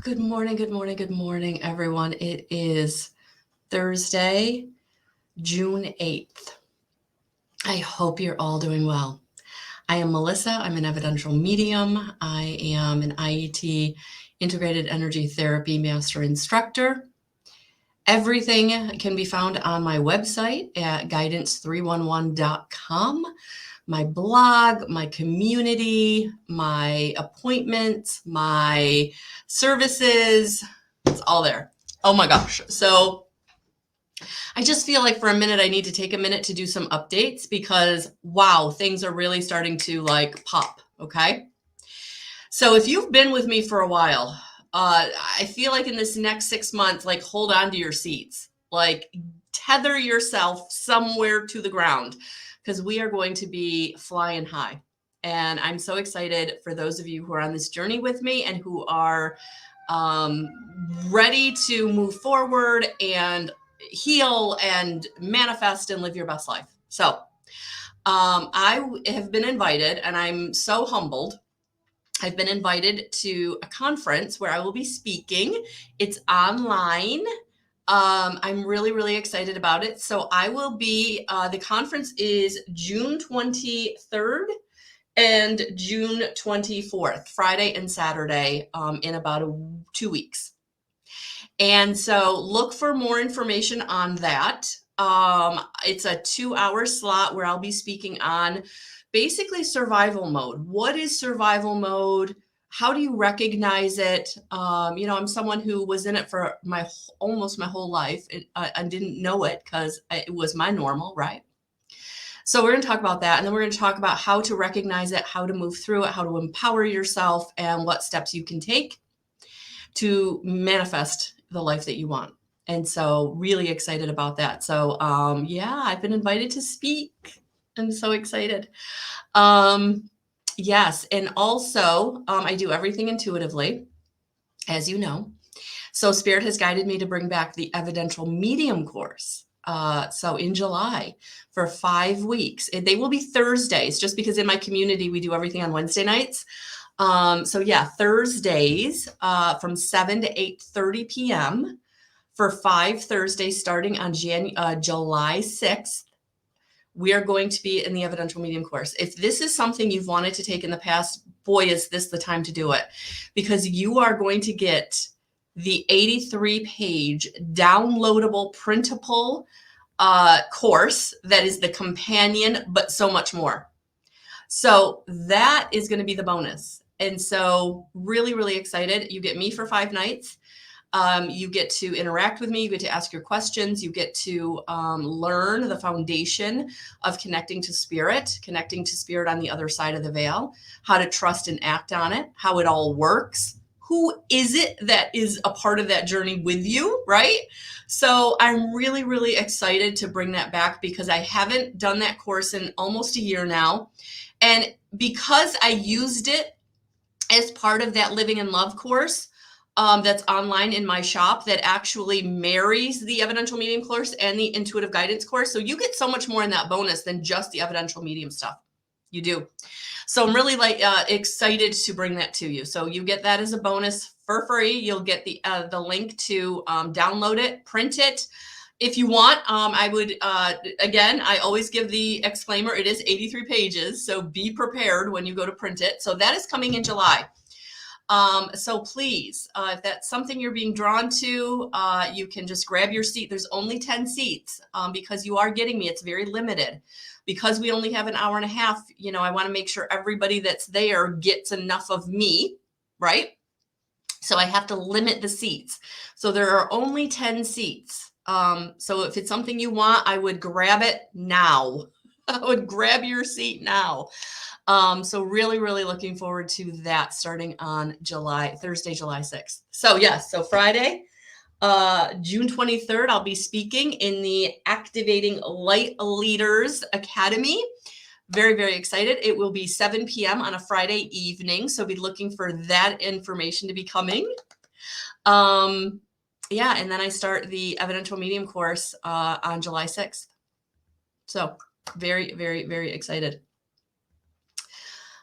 Good morning, good morning, good morning, everyone. It is Thursday, June 8th. I hope you're all doing well. I am Melissa. I'm an evidential medium. I am an IET Integrated Energy Therapy Master Instructor. Everything can be found on my website at guidance311.com. My blog, my community, my appointments, my services, it's all there. Oh my gosh. So I just feel like for a minute, I need to take a minute to do some updates because wow, things are really starting to like pop. Okay. So if you've been with me for a while, I feel like in this next 6 months, like hold on to your seats, like tether yourself somewhere to the ground because we are going to be flying high. And I'm so excited for those of you who are on this journey with me and who are ready to move forward and heal and manifest and live your best life. So I have been invited, and I'm so humbled. I've been invited to a conference where I will be speaking. It's online. I'm really, really excited about it. So I will be, the conference is June 23rd and June 24th, Friday and Saturday, in about 2 weeks. And so look for more information on that. It's a 2-hour slot where I'll be speaking on basically survival mode. What is survival mode? How do you recognize it? I'm someone who was in it for almost my whole life. I didn't know it because it was my normal, right? So we're going to talk about that. And then we're going to talk about how to recognize it, how to move through it, how to empower yourself, and what steps you can take to manifest the life that you want. And so really excited about that. So I've been invited to speak. I'm so excited. Yes. And also I do everything intuitively, as you know. So Spirit has guided me to bring back the Evidential Medium course. So in July for 5 weeks, they will be Thursdays, just because in my community, we do everything on Wednesday nights. Thursdays from 7 to 8:30 p.m. for 5 Thursdays starting on July 6th. We are going to be in the Evidential Medium course. If this is something you've wanted to take in the past, boy, is this the time to do it, because you are going to get the 83-page downloadable, printable course that is the companion, but so much more. So that is going to be the bonus. And so really, really excited. You get me for 5 nights. You get to interact with me. You get to ask your questions. You get to learn the foundation of connecting to spirit on the other side of the veil, how to trust and act on it, how it all works. Who is it that is a part of that journey with you, right? So I'm really, really excited to bring that back because I haven't done that course in almost a year now. And because I used it as part of that Living in Love course that's online in my shop that actually marries the Evidential Medium course and the Intuitive Guidance course. So you get so much more in that bonus than just the Evidential Medium stuff. You do. So I'm really excited to bring that to you. So you get that as a bonus for free. You'll get the link to download it, print it. If you want, I would, again, I always give the exclaimer, it is 83 pages. So be prepared when you go to print it. So that is coming in July. So please, if that's something you're being drawn to, you can just grab your seat. There's only 10 seats because you are getting me. It's very limited. Because we only have an hour and a half, I want to make sure everybody that's there gets enough of me, right? So I have to limit the seats. So there are only 10 seats. So if it's something you want, I would grab it now. I would grab your seat now. So really, really looking forward to that starting on Thursday, July 6th. So yes, so Friday, June 23rd, I'll be speaking in the Activating Light Leaders Academy. Very, very excited. It will be 7 p.m. on a Friday evening. So be looking for that information to be coming. And then I start the Evidential Medium course on July 6th. So very, very, very excited.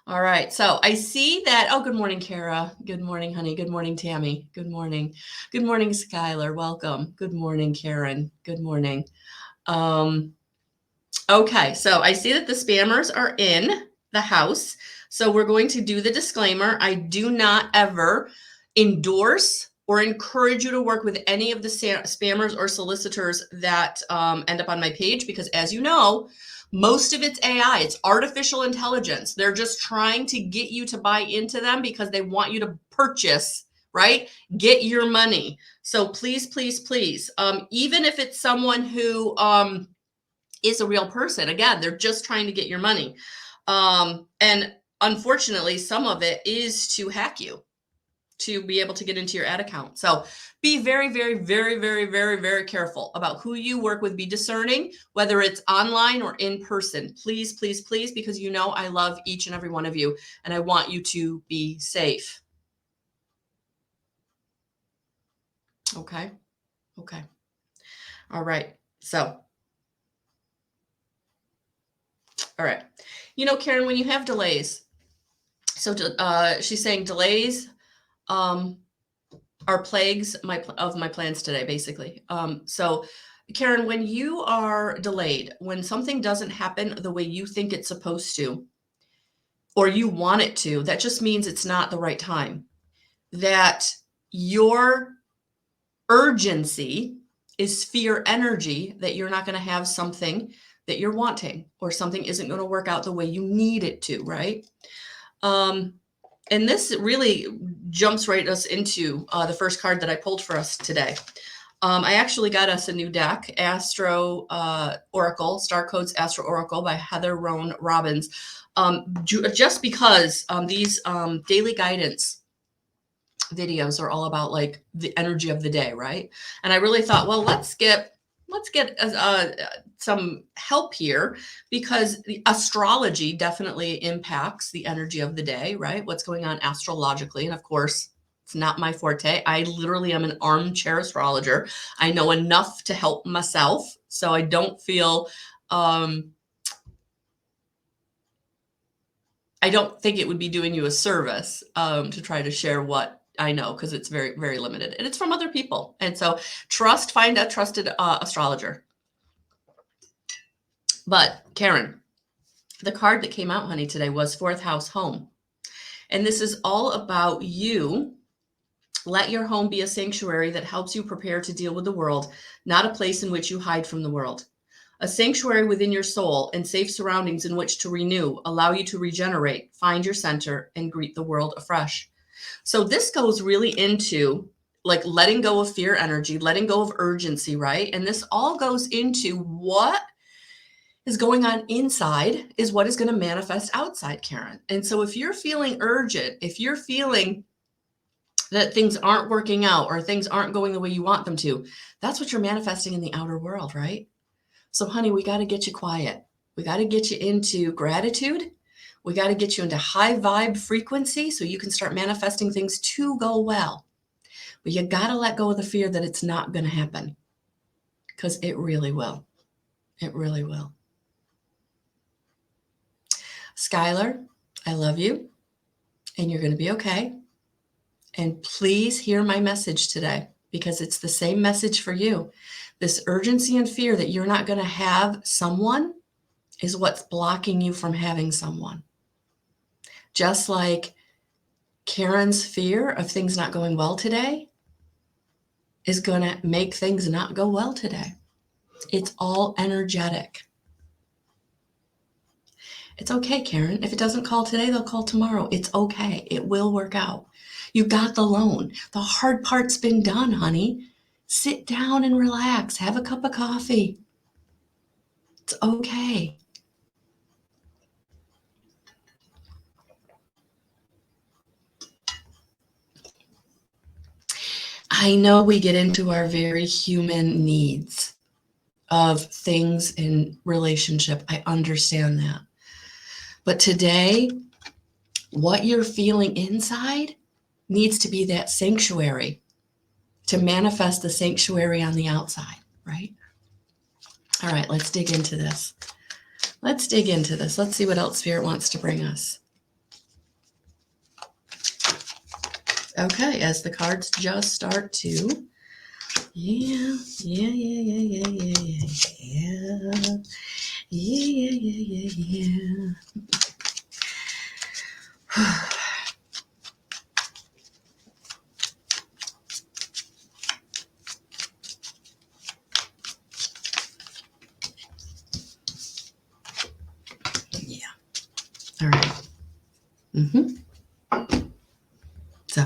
All right. So I see that. Oh, good morning, Kara. Good morning, honey. Good morning, Tammy. Good morning. Good morning, Skylar. Welcome. Good morning, Karen. Good morning. Okay. So I see that the spammers are in the house. So we're going to do the disclaimer. I do not ever endorse or encourage you to work with any of the spammers or solicitors that end up on my page, because as you know, most of it's AI, it's artificial intelligence. They're just trying to get you to buy into them because they want you to purchase, right? Get your money. So please, please, please, even if it's someone who is a real person, again, they're just trying to get your money. And unfortunately, some of it is to hack you, to be able to get into your ad account. So be very, very, very, very, very, very careful about who you work with. Be discerning, whether it's online or in person. Please, please, please, because you know I love each and every one of you, and I want you to be safe. Okay. Okay. All right. So, all right. You know, Karen, when you have delays, so she's saying delays are plagues of my plans today, basically. So Karen, when you are delayed, when something doesn't happen the way you think it's supposed to, or you want it to, that just means it's not the right time. That your urgency is fear energy that you're not going to have something that you're wanting, or something isn't going to work out the way you need it to, right? And this really jumps right us into the first card that I pulled for us today. I actually got us a new deck, Astro Oracle, Star Codes Astro Oracle by Heather Roan Robbins, just because these daily guidance videos are all about like the energy of the day, right? And I really thought, well, let's get some help here, because the astrology definitely impacts the energy of the day, right? What's going on astrologically. And of course, it's not my forte. I literally am an armchair astrologer. I know enough to help myself. So I don't feel, I don't think it would be doing you a service to try to share what I know, because it's very, very limited, and it's from other people. And so find a trusted astrologer. But Karen, the card that came out, honey, today was fourth house home. And this is all about you. Let your home be a sanctuary that helps you prepare to deal with the world, not a place in which you hide from the world. A sanctuary within your soul and safe surroundings in which to renew, allow you to regenerate, find your center, and greet the world afresh. So this goes really into like letting go of fear energy, letting go of urgency, right? And this all goes into what is going on inside is what is going to manifest outside, Karen. And so if you're feeling urgent, if you're feeling that things aren't working out or things aren't going the way you want them to, that's what you're manifesting in the outer world, right? So honey, we got to get you quiet. We got to get you into gratitude. We got to get you into high vibe frequency so you can start manifesting things to go well. But you got to let go of the fear that it's not going to happen, because it really will. It really will. Skylar, I love you, and you're going to be okay. And please hear my message today, because it's the same message for you. This urgency and fear that you're not going to have someone is what's blocking you from having someone. Just like Karen's fear of things not going well today is going to make things not go well today. It's all energetic. It's okay, Karen. If it doesn't call today, they'll call tomorrow. It's okay. It will work out. You got the loan. The hard part's been done, honey. Sit down and relax. Have a cup of coffee. It's okay. I know we get into our very human needs of things in relationship. I understand that. But today, what you're feeling inside needs to be that sanctuary to manifest the sanctuary on the outside, right? All right, let's dig into this. Let's dig into this. Let's see what else Spirit wants to bring us. Okay, as the cards just start to, yeah. Yeah. All right. So,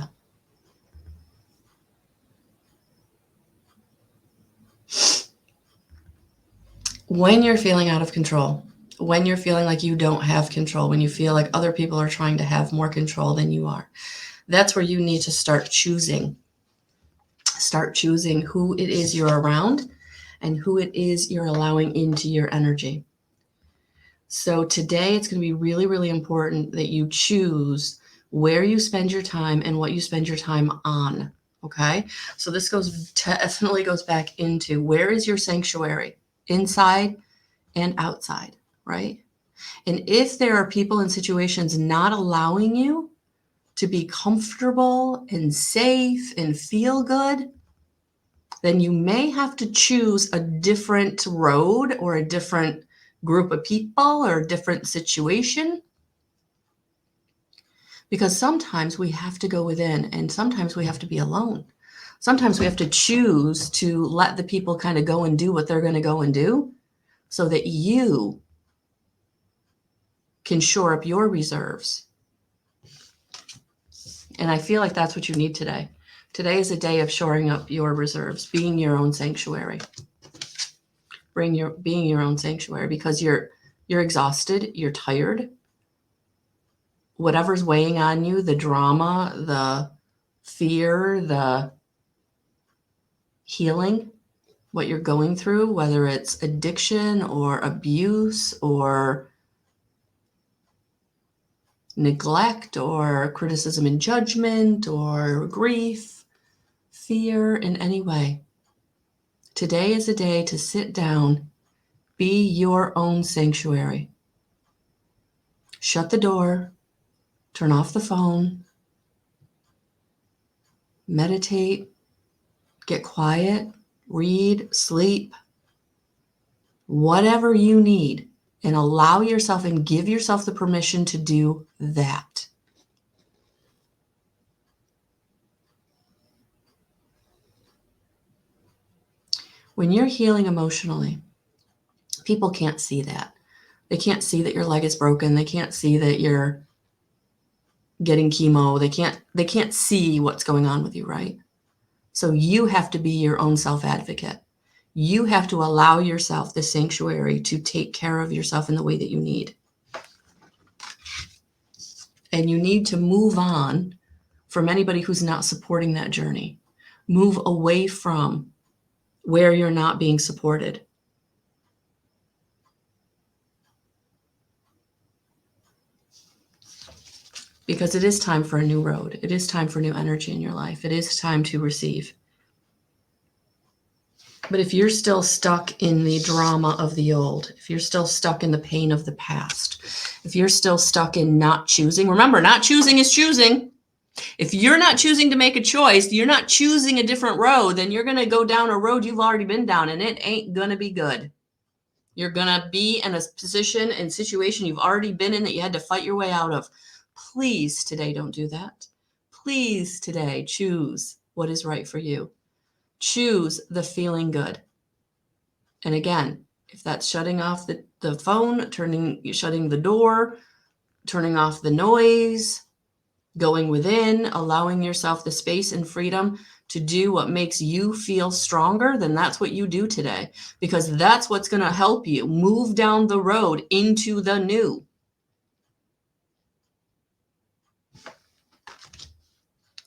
when you're feeling out of control, when you're feeling like you don't have control, when you feel like other people are trying to have more control than you are, that's where you need to start choosing. Start choosing who it is you're around and who it is you're allowing into your energy. So today it's going to be really, really important that you choose where you spend your time and what you spend your time on. Okay. So this definitely goes back into, where is your sanctuary, inside and outside, right? And if there are people and situations not allowing you to be comfortable and safe and feel good, then you may have to choose a different road or a different group of people or a different situation. Because sometimes we have to go within, and sometimes we have to be alone. Sometimes we have to choose to let the people kind of go and do what they're going to go and do, so that you can shore up your reserves. And I feel like that's what you need today. Today is a day of shoring up your reserves, being your own sanctuary. Being your own sanctuary, because you're exhausted, you're tired. Whatever's weighing on you, the drama, the fear, the healing, what you're going through, whether it's addiction or abuse or neglect or criticism and judgment or grief, fear in any way. Today is a day to sit down, be your own sanctuary. Shut the door, turn off the phone, meditate, get quiet, read, sleep, whatever you need, and allow yourself and give yourself the permission to do that. When you're healing emotionally, people can't see that. They can't see that your leg is broken. They can't see that you're getting chemo. They can't see what's going on with you, right? So you have to be your own self-advocate. You have to allow yourself the sanctuary to take care of yourself in the way that you need. And you need to move on from anybody who's not supporting that journey. Move away from where you're not being supported. Because it is time for a new road. It is time for new energy in your life. It is time to receive. But if you're still stuck in the drama of the old, if you're still stuck in the pain of the past, if you're still stuck in not choosing, remember, not choosing is choosing. If you're not choosing to make a choice, you're not choosing a different road, then you're going to go down a road you've already been down, and it ain't going to be good. You're going to be in a position and situation you've already been in that you had to fight your way out of. Please today don't do that. Please today choose what is right for you. Choose the feeling good. And again, if that's shutting off the phone, shutting the door, turning off the noise, going within, allowing yourself the space and freedom to do what makes you feel stronger, then that's what you do today, because that's what's going to help you move down the road into the new.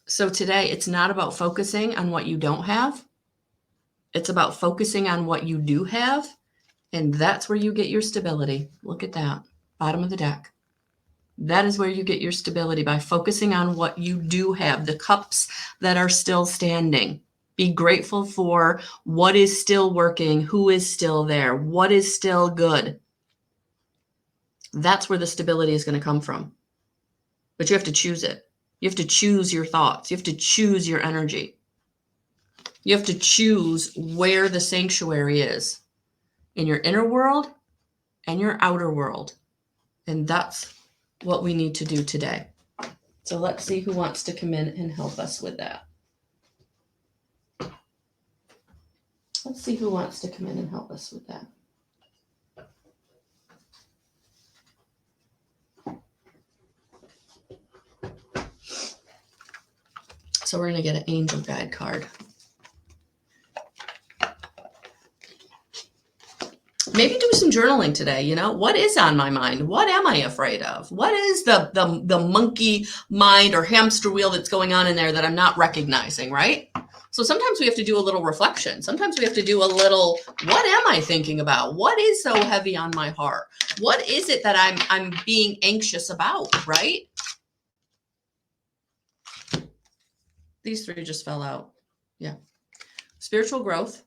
So today, it's not about focusing on what you don't have. It's about focusing on what you do have. And that's where you get your stability. Look at that. Bottom of the deck. That is where you get your stability, by focusing on what you do have, the cups that are still standing. Be grateful for what is still working, who is still there, what is still good. That's where the stability is going to come from. But you have to choose it. You have to choose your thoughts. You have to choose your energy. You have to choose where the sanctuary is in your inner world and your outer world. And that's what we need to do today. So let's see who wants to come in and help us with that. Let's see who wants to come in and help us with that. So we're going to get an angel guide card. Maybe do some journaling today. You know, what is on my mind? What am I afraid of? What is the monkey mind or hamster wheel that's going on in there that I'm not recognizing, right? So sometimes we have to do a little reflection. Sometimes we have to do a little, what am I thinking about? What is so heavy on my heart? What is it that I'm being anxious about, right? These three just fell out. Yeah. Spiritual growth.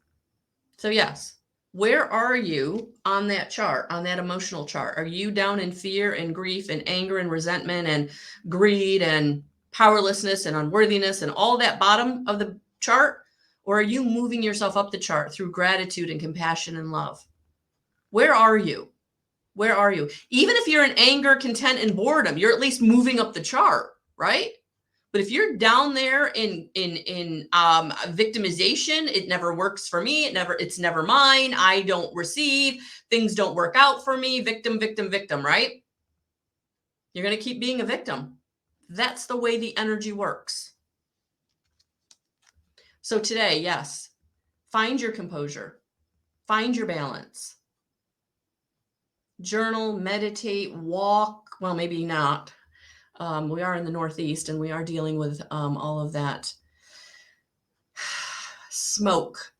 So yes. Where are you on that chart, on that emotional chart? Are you down in fear and grief and anger and resentment and greed and powerlessness and unworthiness and all that bottom of the chart? Or are you moving yourself up the chart through gratitude and compassion and love? Where are you? Where are you? Even if you're in anger, content, and boredom, you're at least moving up the chart, right? But if you're down there in victimization, it never works for me. It's never mine. I don't receive. Things don't work out for me. Victim, victim, victim, right? You're going to keep being a victim. That's the way the energy works. So today, yes, find your composure. Find your balance. Journal, meditate, walk. Well, maybe not. We are in the Northeast and we are dealing with all of that smoke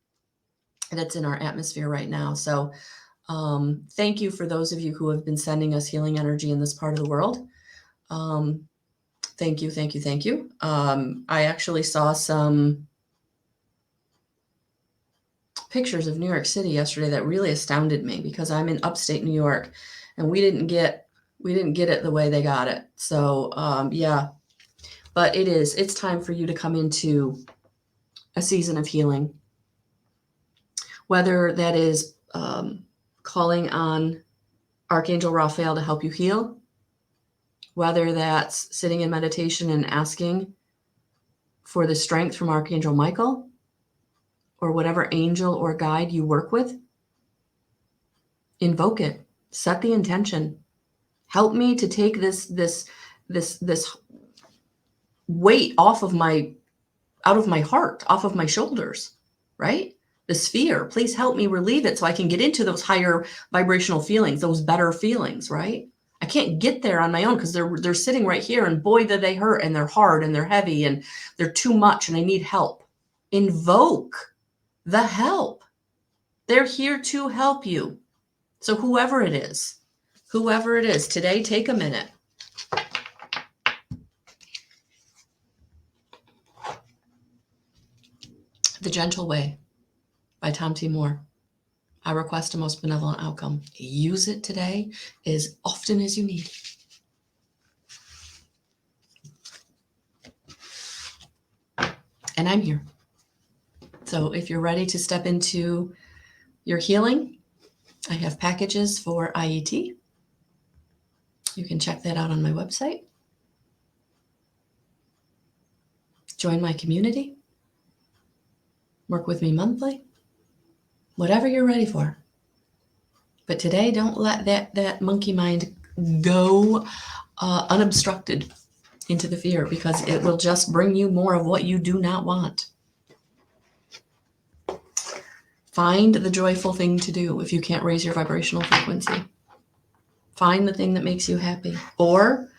that's in our atmosphere right now. So thank you for those of you who have been sending us healing energy in this part of the world. Thank you, thank you, thank you. I actually saw some pictures of New York City yesterday that really astounded me because I'm in upstate New York and we didn't get it the way they got it. So yeah, but it's time for you to come into a season of healing, whether that is calling on Archangel Raphael to help you heal, whether that's sitting in meditation and asking for the strength from Archangel Michael or whatever angel or guide you work with. Invoke it. Set the intention. Help me to take this weight out of my heart, off of my shoulders, right? This fear, please help me relieve it so I can get into those higher vibrational feelings, those better feelings, right? I can't get there on my own because they're sitting right here and boy, do they hurt and they're hard and they're heavy and they're too much and I need help. Invoke the help. They're here to help you. So whoever it is today, take a minute. The Gentle Way by Tom T. Moore. I request a most benevolent outcome. Use it today as often as you need. And I'm here. So if you're ready to step into your healing, I have packages for IET. You can check that out on my website. Join my community. Work with me monthly. Whatever you're ready for. But today, don't let that monkey mind go unobstructed into the fear because it will just bring you more of what you do not want. Find the joyful thing to do if you can't raise your vibrational frequency. Find the thing that makes you happy. Or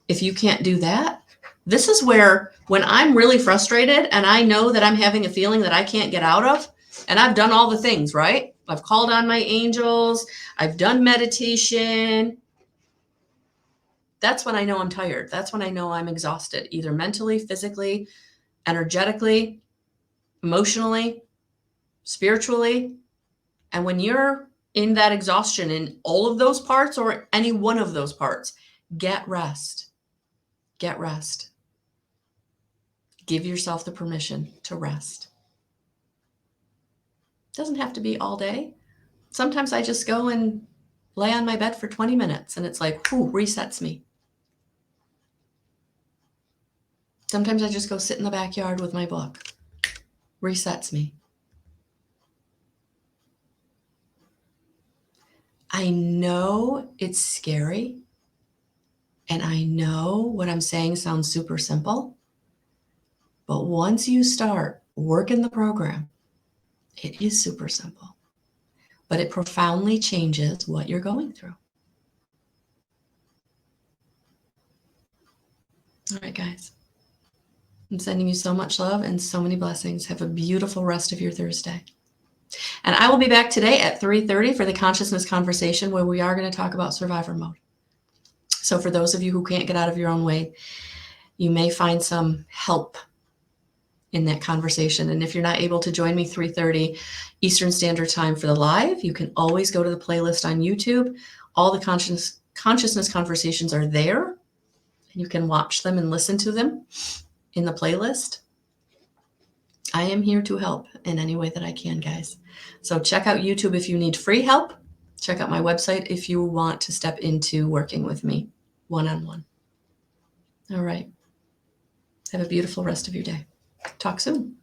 if you can't do that, this is where when I'm really frustrated and I know that I'm having a feeling that I can't get out of, and I've done all the things, right? I've called on my angels. I've done meditation. That's when I know I'm tired. That's when I know I'm exhausted, either mentally, physically, energetically, emotionally, spiritually. And when you're in that exhaustion in all of those parts or any one of those parts, get rest. Get rest. Give yourself the permission to rest. It doesn't have to be all day. Sometimes I just go and lay on my bed for 20 minutes and it's like, whew, resets me. Sometimes I just go sit in the backyard with my book. Resets me. I know it's scary, and I know what I'm saying sounds super simple, but once you start working the program, it is super simple, but it profoundly changes what you're going through. All right, guys. I'm sending you so much love and so many blessings. Have a beautiful rest of your Thursday. And I will be back today at 3:30 for the consciousness conversation, where we are going to talk about survivor mode. So for those of you who can't get out of your own way, you may find some help in that conversation. And if you're not able to join me 3:30 Eastern Standard Time for the live, you can always go to the playlist on YouTube. All the consciousness conversations are there, and you can watch them and listen to them in the playlist. I am here to help in any way that I can, guys. So check out YouTube if you need free help. Check out my website if you want to step into working with me one-on-one. All right. Have a beautiful rest of your day. Talk soon.